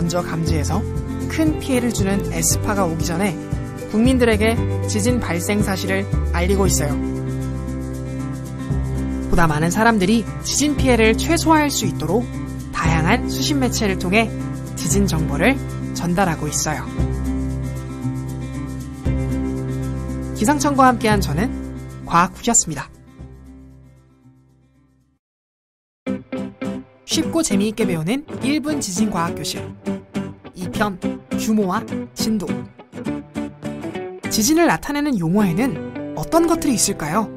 먼저 감지해서 큰 피해를 주는 S파가 오기 전에 국민들에게 지진 발생 사실을 알리고 있어요. 보다 많은 사람들이 지진 피해를 최소화할 수 있도록 다양한 수신 매체를 통해 지진 정보를 전달하고 있어요. 기상청과 함께한 저는 과학국이었습니다. 쉽고 재미있게 배우는 1분 지진과학교실 2편 규모와 진도. 지진을 나타내는 용어에는 어떤 것들이 있을까요?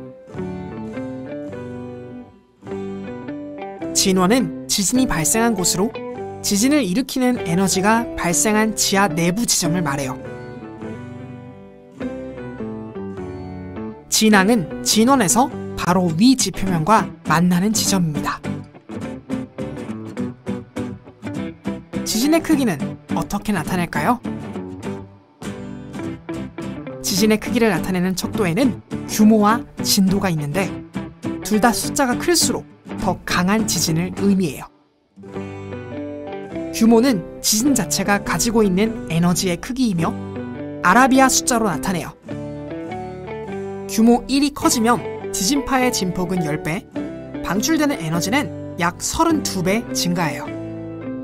진원은 지진이 발생한 곳으로 지진을 일으키는 에너지가 발생한 지하 내부 지점을 말해요. 진앙은 진원에서 바로 위 지표면과 만나는 지점입니다. 지진의 크기는 어떻게 나타낼까요? 지진의 크기를 나타내는 척도에는 규모와 진도가 있는데 둘 다 숫자가 클수록 더 강한 지진을 의미해요. 규모는 지진 자체가 가지고 있는 에너지의 크기이며 아라비아 숫자로 나타내요. 규모 1이 커지면 지진파의 진폭은 10배, 방출되는 에너지는 약 32배 증가해요.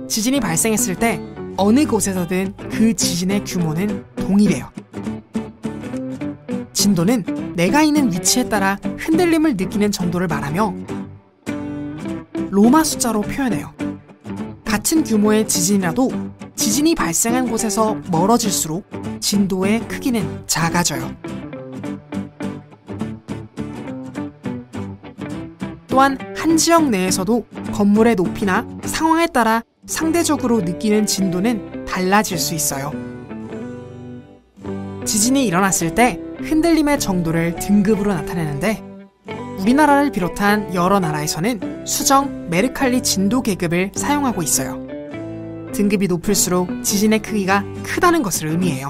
지진이 발생했을 때 어느 곳에서든 그 지진의 규모는 동일해요. 진도는 내가 있는 위치에 따라 흔들림을 느끼는 정도를 말하며 로마 숫자로 표현해요. 같은 규모의 지진이라도 지진이 발생한 곳에서 멀어질수록 진도의 크기는 작아져요. 또한 한 지역 내에서도 건물의 높이나 상황에 따라 상대적으로 느끼는 진도는 달라질 수 있어요. 지진이 일어났을 때 흔들림의 정도를 등급으로 나타내는데 우리나라를 비롯한 여러 나라에서는 수정 메르칼리 진도 계급을 사용하고 있어요. 등급이 높을수록 지진의 크기가 크다는 것을 의미해요.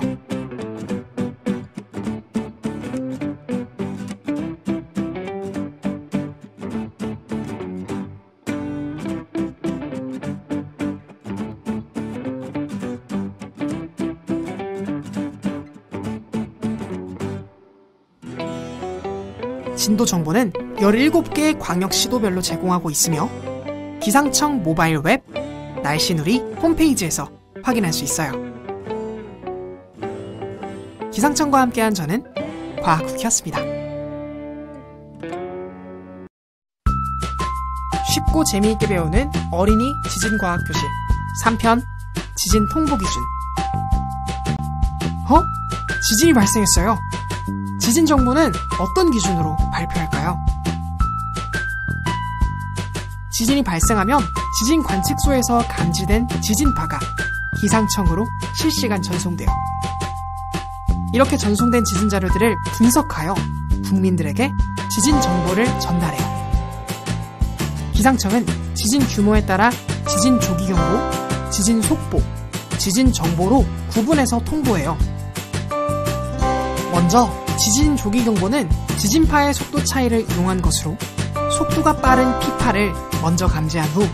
진도 정보는 17개의 광역시도별로 제공하고 있으며 기상청 모바일 웹, 날씨누리 홈페이지에서 확인할 수 있어요. 기상청과 함께한 저는 과학국이었습니다. 쉽고 재미있게 배우는 어린이 지진과학교실 3편 지진 통보 기준. 지진이 발생했어요. 지진 정보는 어떤 기준으로 발표할까요? 지진이 발생하면 지진 관측소에서 감지된 지진파가 기상청으로 실시간 전송돼요. 이렇게 전송된 지진 자료들을 분석하여 국민들에게 지진 정보를 전달해요. 기상청은 지진 규모에 따라 지진 조기 경보, 지진 속보, 지진 정보로 구분해서 통보해요. 먼저 지진 조기 경보는 지진파의 속도 차이를 이용한 것으로 속도가 빠른 P파를 먼저 감지한 후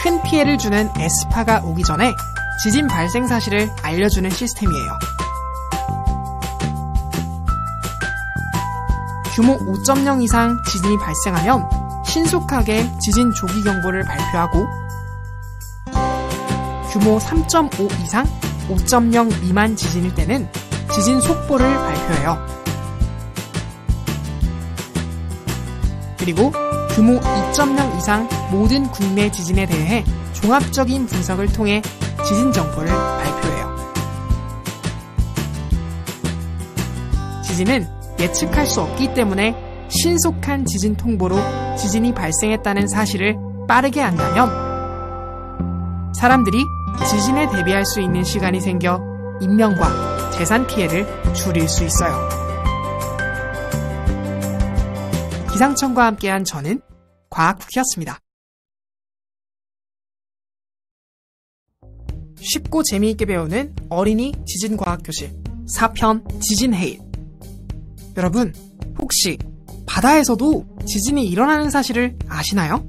큰 피해를 주는 S파가 오기 전에 지진 발생 사실을 알려주는 시스템이에요. 규모 5.0 이상 지진이 발생하면 신속하게 지진 조기 경보를 발표하고 규모 3.5 이상 5.0 미만 지진일 때는 지진 속보를 발표해요. 그리고 규모 2.0 이상 모든 국내 지진에 대해 종합적인 분석을 통해 지진 정보를 발표해요. 지진은 예측할 수 없기 때문에 신속한 지진 통보로 지진이 발생했다는 사실을 빠르게 안다면 사람들이 지진에 대비할 수 있는 시간이 생겨 인명과 재산 피해를 줄일 수 있어요. 기상청과 함께한 저는 과학국이었습니다. 쉽고 재미있게 배우는 어린이 지진과학교실 4편 지진해일. 여러분, 혹시 바다에서도 지진이 일어나는 사실을 아시나요?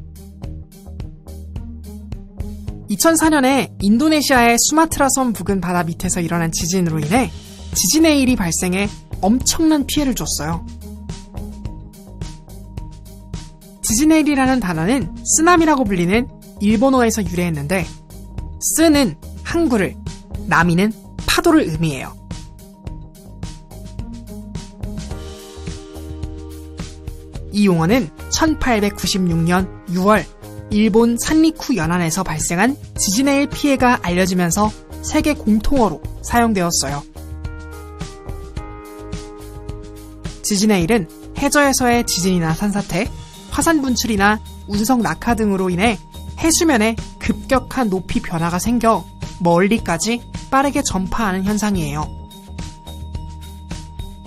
2004년에 인도네시아의 수마트라 섬 부근 바다 밑에서 일어난 지진으로 인해 지진의 일이 발생해 엄청난 피해를 줬어요. 지진의 일이라는 단어는 쓰나미라고 불리는 일본어에서 유래했는데 쓰는 항구를, 나미는 파도를 의미해요. 이 용어는 1896년 6월 일본 산리쿠 연안에서 발생한 지진의 일 피해가 알려지면서 세계 공통어로 사용되었어요. 지진의 일은 해저에서의 지진이나 산사태, 화산 분출이나 운석 낙하 등으로 인해 해수면에 급격한 높이 변화가 생겨 멀리까지 빠르게 전파하는 현상이에요.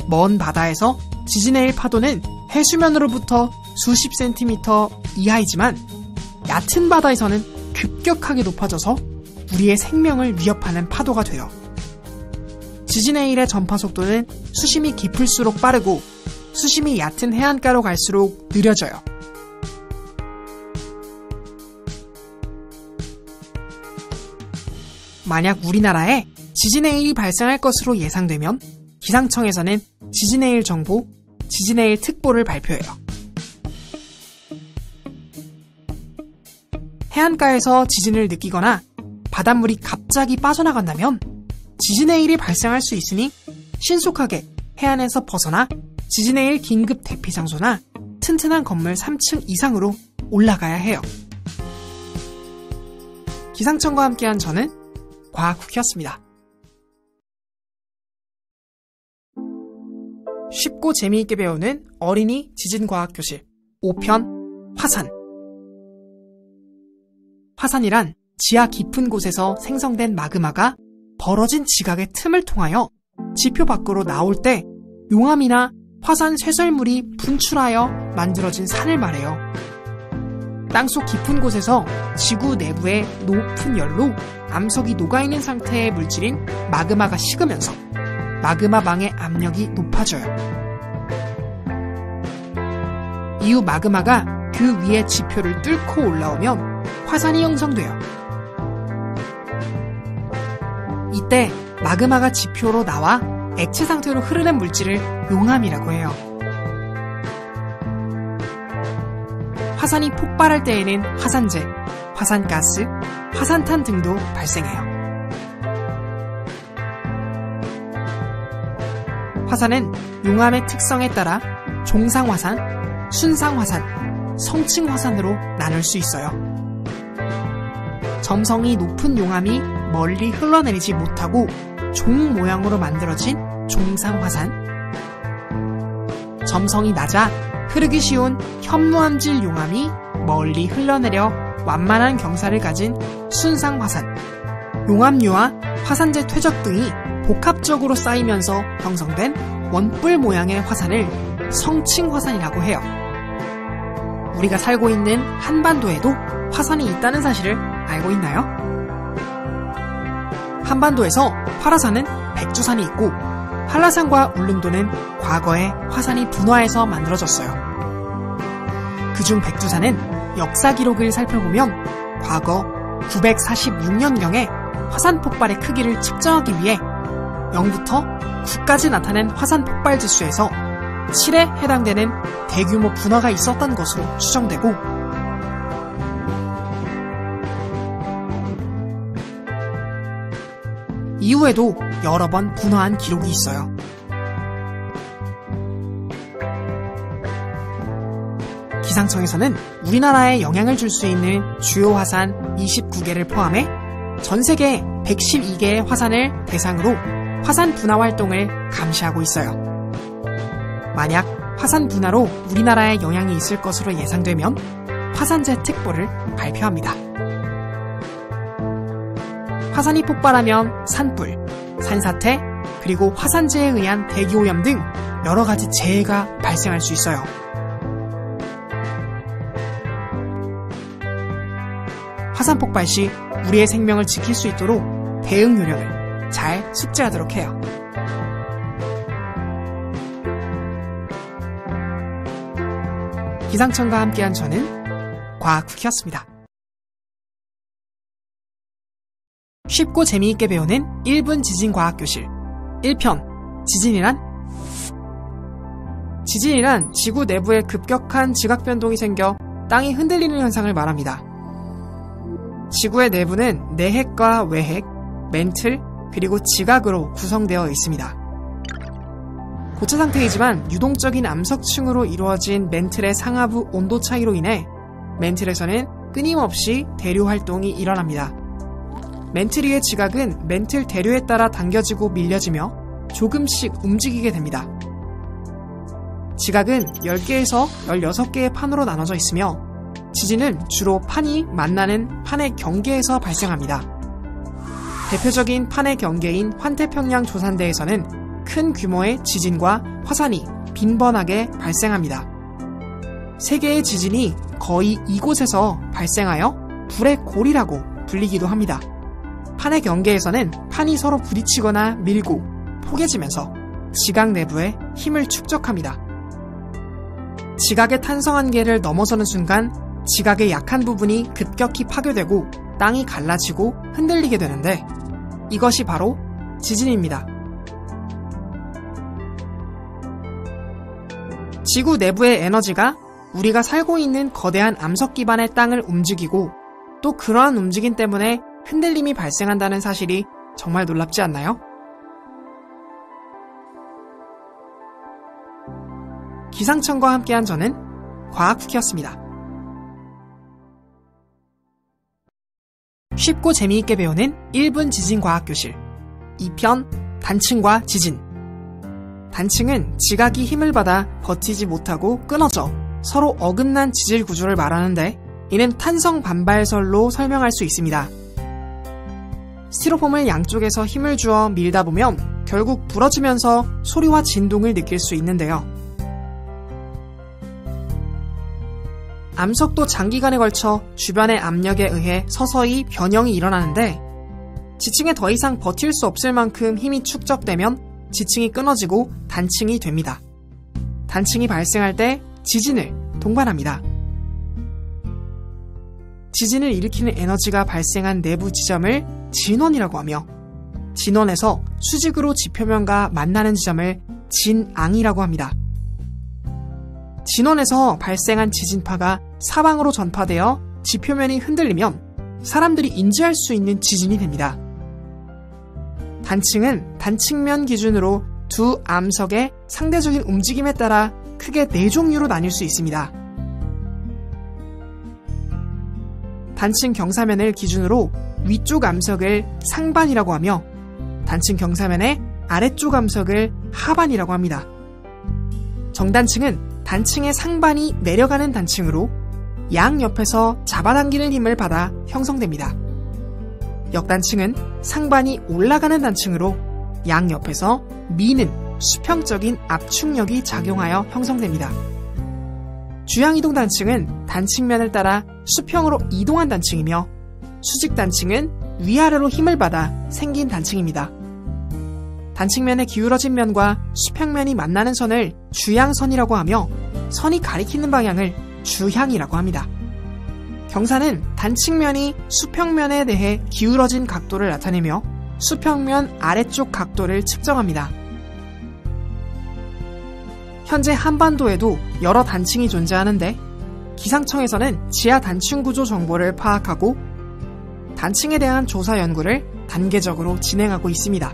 먼 바다에서 지진의 일 파도는 해수면으로부터 수십 센티미터 이하이지만 얕은 바다에서는 급격하게 높아져서 우리의 생명을 위협하는 파도가 돼요. 지진의 일의 전파 속도는 수심이 깊을수록 빠르고 수심이 얕은 해안가로 갈수록 느려져요. 만약 우리나라에 지진의 일이 발생할 것으로 예상되면 기상청에서는 지진의 일 정보, 지진의 일 특보를 발표해요. 해안가에서 지진을 느끼거나 바닷물이 갑자기 빠져나간다면 지진의 일이 발생할 수 있으니 신속하게 해안에서 벗어나 지진의 일 긴급 대피 장소나 튼튼한 건물 3층 이상으로 올라가야 해요. 기상청과 함께한 저는 과학후키였습니다. 쉽고 재미있게 배우는 어린이 지진과학교실 5편 화산. 화산이란 지하 깊은 곳에서 생성된 마그마가 벌어진 지각의 틈을 통하여 지표 밖으로 나올 때 용암이나 화산 쇄설물이 분출하여 만들어진 산을 말해요. 땅속 깊은 곳에서 지구 내부의 높은 열로 암석이 녹아있는 상태의 물질인 마그마가 식으면서 마그마망의 압력이 높아져요. 이후 마그마가 그 위에 지표를 뚫고 올라오면 화산이 형성돼요. 이때 마그마가 지표로 나와 액체 상태로 흐르는 물질을 용암이라고 해요. 화산이 폭발할 때에는 화산재, 화산가스, 화산탄 등도 발생해요. 화산은 용암의 특성에 따라 종상화산, 순상화산, 성층화산으로 나눌 수 있어요. 점성이 높은 용암이 멀리 흘러내리지 못하고 종 모양으로 만들어진 종상화산, 점성이 낮아 흐르기 쉬운 현무암질 용암이 멀리 흘러내려 완만한 경사를 가진 순상화산, 용암류와 화산재 퇴적 등이 복합적으로 쌓이면서 형성된 원뿔 모양의 화산을 성층화산이라고 해요. 우리가 살고 있는 한반도에도 화산이 있다는 사실을 알고 있나요? 한반도에서 활화산은 백두산이 있고 한라산과 울릉도는 과거에 화산이 분화해서 만들어졌어요. 그중 백두산은 역사 기록을 살펴보면 과거 946년경에 화산 폭발의 크기를 측정하기 위해 0부터 9까지 나타낸 화산 폭발 지수에서 7에 해당되는 대규모 분화가 있었던 것으로 추정되고 이후에도 여러 번 분화한 기록이 있어요. 기상청에서는 우리나라에 영향을 줄 수 있는 주요 화산 29개를 포함해 전 세계 112개의 화산을 대상으로 화산 분화 활동을 감시하고 있어요. 만약 화산 분화로 우리나라에 영향이 있을 것으로 예상되면 화산재 특보를 발표합니다. 화산이 폭발하면 산불, 산사태, 그리고 화산재에 의한 대기오염 등 여러 가지 재해가 발생할 수 있어요. 화산 폭발 시 우리의 생명을 지킬 수 있도록 대응 요령을 잘 숙지하도록 해요. 기상청과 함께한 저는 과학후키였습니다. 쉽고 재미있게 배우는 1분 지진과학교실 1편 지진이란 지구 내부에 급격한 지각변동이 생겨 땅이 흔들리는 현상을 말합니다. 지구의 내부는 내핵과 외핵, 맨틀, 그리고 지각으로 구성되어 있습니다. 고체 상태이지만 유동적인 암석층으로 이루어진 맨틀의 상하부 온도 차이로 인해 맨틀에서는 끊임없이 대류 활동이 일어납니다. 맨틀 위의 지각은 맨틀 대류에 따라 당겨지고 밀려지며 조금씩 움직이게 됩니다. 지각은 10개에서 16개의 판으로 나눠져 있으며 지진은 주로 판이 만나는 판의 경계에서 발생합니다. 대표적인 판의 경계인 환태평양 조산대에서는 큰 규모의 지진과 화산이 빈번하게 발생합니다. 세계의 지진이 거의 이곳에서 발생하여 불의 골이라고 불리기도 합니다. 판의 경계에서는 판이 서로 부딪히거나 밀고 포개지면서 지각 내부에 힘을 축적합니다. 지각의 탄성 한계를 넘어서는 순간 지각의 약한 부분이 급격히 파괴되고 땅이 갈라지고 흔들리게 되는데 이것이 바로 지진입니다. 지구 내부의 에너지가 우리가 살고 있는 거대한 암석 기반의 땅을 움직이고 또 그러한 움직임 때문에 흔들림이 발생한다는 사실이 정말 놀랍지 않나요? 기상청과 함께한 저는 과학쿠키였습니다. 쉽고 재미있게 배우는 1분 지진과학교실 2편 단층과 지진. 단층은 지각이 힘을 받아 버티지 못하고 끊어져 서로 어긋난 지질 구조를 말하는데 이는 탄성 반발설로 설명할 수 있습니다. 스티로폼을 양쪽에서 힘을 주어 밀다 보면 결국 부러지면서 소리와 진동을 느낄 수 있는데요. 암석도 장기간에 걸쳐 주변의 압력에 의해 서서히 변형이 일어나는데 지층에 더 이상 버틸 수 없을 만큼 힘이 축적되면 지층이 끊어지고 단층이 됩니다. 단층이 발생할 때 지진을 동반합니다. 지진을 일으키는 에너지가 발생한 내부 지점을 진원이라고 하며 진원에서 수직으로 지표면과 만나는 지점을 진앙이라고 합니다. 진원에서 발생한 지진파가 사방으로 전파되어 지표면이 흔들리면 사람들이 인지할 수 있는 지진이 됩니다. 단층은 단층면 기준으로 두 암석의 상대적인 움직임에 따라 크게 4종류로 나뉠 수 있습니다. 단층 경사면을 기준으로 위쪽 암석을 상반이라고 하며 단층 경사면의 아래쪽 암석을 하반이라고 합니다. 정단층은 단층의 상반이 내려가는 단층으로 양옆에서 잡아당기는 힘을 받아 형성됩니다. 역단층은 상반이 올라가는 단층으로 양옆에서 미는 수평적인 압축력이 작용하여 형성됩니다. 주양이동 단층은 단층면을 따라 수평으로 이동한 단층이며 수직 단층은 위아래로 힘을 받아 생긴 단층입니다. 단층면의 기울어진 면과 수평면이 만나는 선을 주양선이라고 하며 선이 가리키는 방향을 주향이라고 합니다. 경사는 단층면이 수평면에 대해 기울어진 각도를 나타내며 수평면 아래쪽 각도를 측정합니다. 현재 한반도에도 여러 단층이 존재하는데 기상청에서는 지하 단층 구조 정보를 파악하고 단층에 대한 조사 연구를 단계적으로 진행하고 있습니다.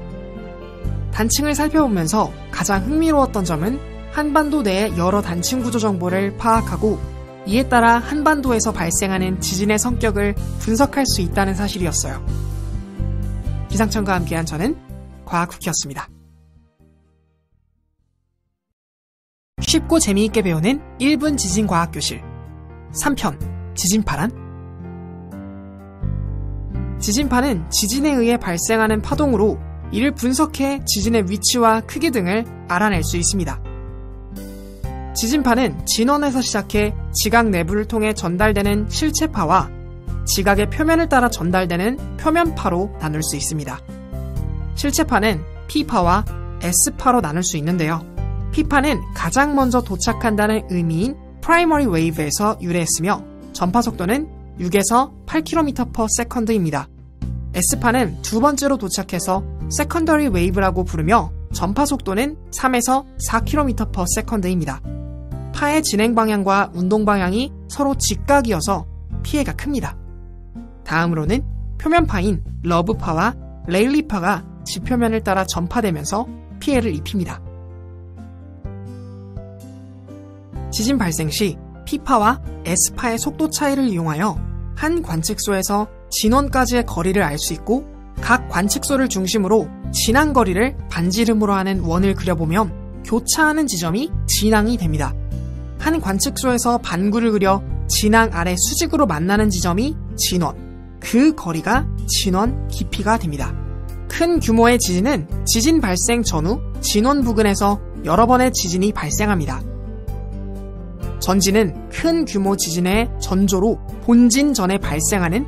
단층을 살펴보면서 가장 흥미로웠던 점은 한반도 내의 여러 단층 구조 정보를 파악하고 이에 따라 한반도에서 발생하는 지진의 성격을 분석할 수 있다는 사실이었어요. 기상청과 함께한 저는 과학쿠키였습니다. 쉽고 재미있게 배우는 1분 지진과학교실 3편 지진파란? 지진파는 지진에 의해 발생하는 파동으로 이를 분석해 지진의 위치와 크기 등을 알아낼 수 있습니다. 지진파는 진원에서 시작해 지각 내부를 통해 전달되는 실체파와 지각의 표면을 따라 전달되는 표면파로 나눌 수 있습니다. 실체파는 P파와 S파로 나눌 수 있는데요. P파는 가장 먼저 도착한다는 의미인 primary wave에서 유래했으며 전파 속도는 6에서 8km/s입니다. S파는 두 번째로 도착해서 세컨더리 웨이브라고 부르며 전파 속도는 3에서 4km/s입니다. 파의 진행 방향과 운동 방향이 서로 직각이어서 피해가 큽니다. 다음으로는 표면파인 러브파와 레일리파가 지표면을 따라 전파되면서 피해를 입힙니다. 지진 발생 시 P파와 S파의 속도 차이를 이용하여 한 관측소에서 진원까지의 거리를 알 수 있고 각 관측소를 중심으로 진앙 거리를 반지름으로 하는 원을 그려보면 교차하는 지점이 진앙이 됩니다. 한 관측소에서 반구를 그려 진앙 아래 수직으로 만나는 지점이 진원, 그 거리가 진원 깊이가 됩니다. 큰 규모의 지진은 지진 발생 전후 진원 부근에서 여러 번의 지진이 발생합니다. 전진은 큰 규모 지진의 전조로 본진 전에 발생하는